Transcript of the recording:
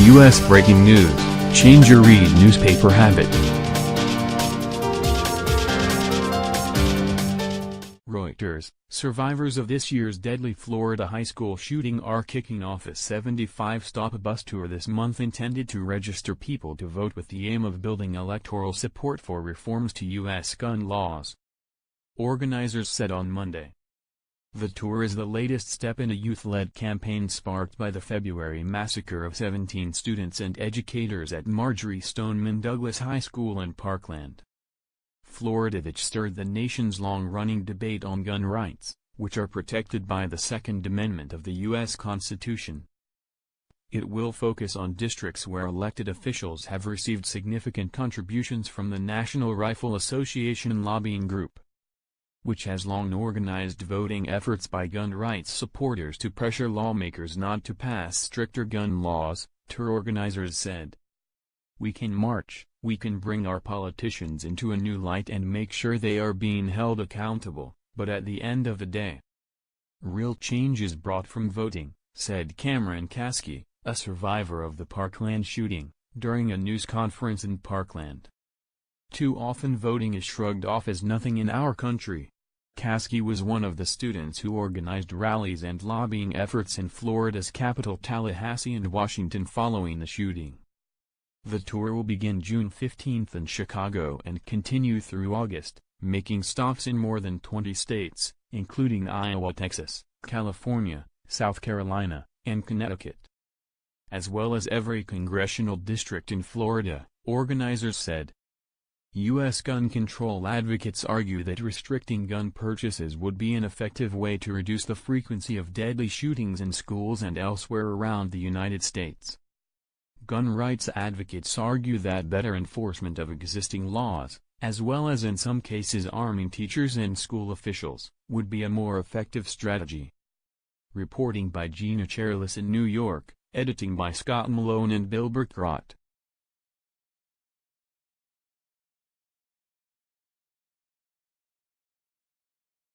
U.S. breaking news, change your read newspaper habit. Reuters, survivors of this year's deadly Florida high school shooting are kicking off a 75-stop bus tour this month intended to register people to vote with the aim of building electoral support for reforms to U.S. gun laws. Organizers said on Monday. The tour is the latest step in a youth-led campaign sparked by the February massacre of 17 students and educators at Marjory Stoneman Douglas High School in Parkland, Florida, that stirred the nation's long-running debate on gun rights, which are protected by the Second Amendment of the U.S. Constitution. It will focus on districts where elected officials have received significant contributions from the National Rifle Association lobbying group, which has long organized voting efforts by gun rights supporters to pressure lawmakers not to pass stricter gun laws, tour organizers said. We can march, we can bring our politicians into a new light and make sure they are being held accountable, but at the end of the day, real change is brought from voting, said Cameron Caskey, a survivor of the Parkland shooting, during a news conference in Parkland. Too often voting is shrugged off as nothing in our country. Caskey was one of the students who organized rallies and lobbying efforts in Florida's capital Tallahassee and Washington following the shooting. The tour will begin June 15 in Chicago and continue through August, making stops in more than 20 states, including Iowa, Texas, California, South Carolina, and Connecticut, as well as every congressional district in Florida, organizers said. U.S. gun control advocates argue that restricting gun purchases would be an effective way to reduce the frequency of deadly shootings in schools and elsewhere around the United States. Gun rights advocates argue that better enforcement of existing laws, as well as in some cases arming teachers and school officials, would be a more effective strategy. Reporting by Gina Charles in New York, editing by Scott Malone and Bill Burkrot.